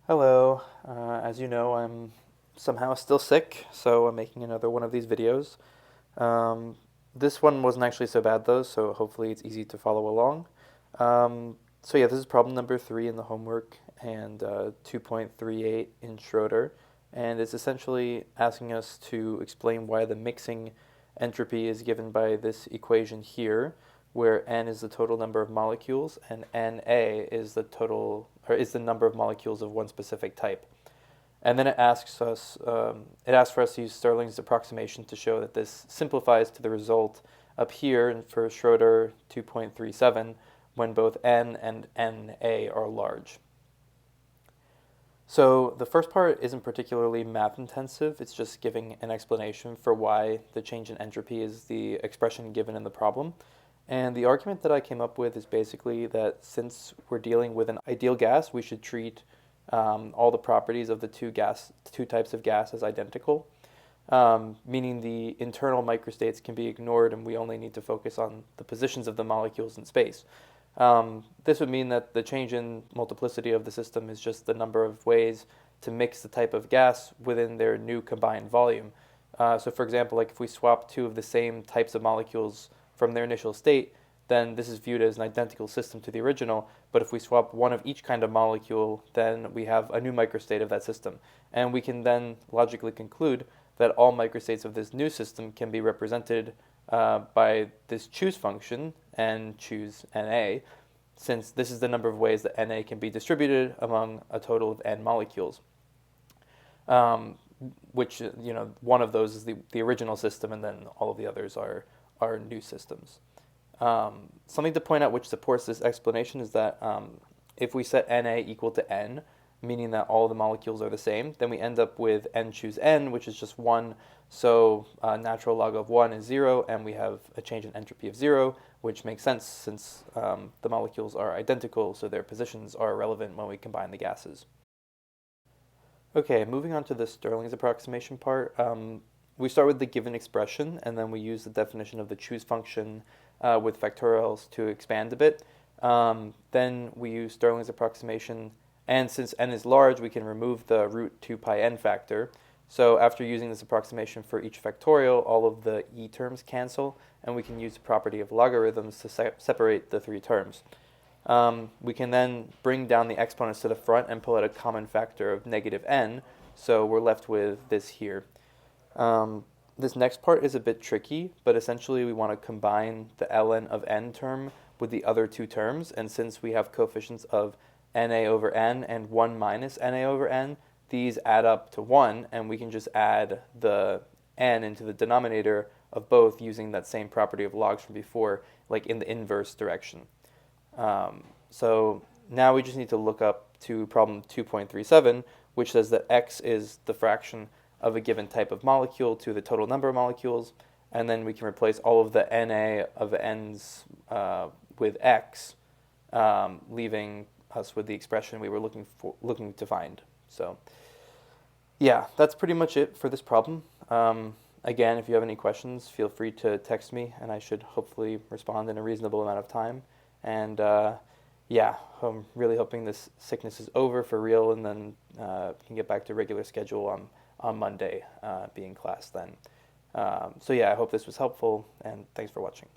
Hello. As you know, I'm somehow still sick, so I'm making another one of these videos. Um, this one wasn't actually so bad though, so hopefully it's easy to follow along. So yeah, this is problem number 3 in the homework and 2.38 in Schroeder, and it's essentially asking us to explain why the mixing entropy is given by this equation here, where n is the total number of molecules and Na is the total or is the number of molecules of one specific type. And then it asks for us to use Stirling's approximation to show that this simplifies to the result up here for Schroeder 2.37 when both n and Na are large. So the first part isn't particularly math intensive, it's just giving an explanation for why the change in entropy is the expression given in the problem. And the argument that I came up with is basically that since we're dealing with an ideal gas, we should treat all the properties of the two types of gas as identical, meaning the internal microstates can be ignored and we only need to focus on the positions of the molecules in space. This would mean that the change in multiplicity of the system is just the number of ways to mix the type of gas within their new combined volume. So for example, like if we swap two of the same types of molecules from their initial state, then this is viewed as an identical system to the original. But if we swap one of each kind of molecule, then we have a new microstate of that system. And we can then logically conclude that all microstates of this new system can be represented by this choose function, and choose Na, since this is the number of ways that Na can be distributed among a total of n molecules. Which, one of those is the original system, and then all of the others are new systems. Something to point out which supports this explanation is that if we set Na equal to n, meaning that all the molecules are the same, then we end up with n choose n, which is just 1. So natural log of 1 is 0, and we have a change in entropy of 0, which makes sense since the molecules are identical, so their positions are irrelevant when we combine the gases. Okay, moving on to the Stirling's approximation part. We start with the given expression, and then we use the definition of the choose function with factorials to expand a bit. Then we use Stirling's approximation, and since n is large, we can remove the root 2 pi n factor. So after using this approximation for each factorial, all of the e terms cancel, and we can use the property of logarithms to separate the three terms. We can then bring down the exponents to the front and pull out a common factor of negative n, so we're left with this here. This next part is a bit tricky, but essentially we want to combine the ln of n term with the other two terms, and since we have coefficients of Na over n and 1 minus Na over n, these add up to 1, and we can just add the n into the denominator of both using that same property of logs from before, like in the inverse direction. So now we just need to look up to problem 2.37, which says that x is the fraction of a given type of molecule to the total number of molecules, and then we can replace all of the Na of n's with x, leaving us with the expression we were looking to find. So yeah, that's pretty much it for this problem. Again, if you have any questions, feel free to text me, and I should hopefully respond in a reasonable amount of time. And yeah, I'm really hoping this sickness is over for real, and then can get back to regular schedule on Monday, being class then. So yeah, I hope this was helpful, and thanks for watching.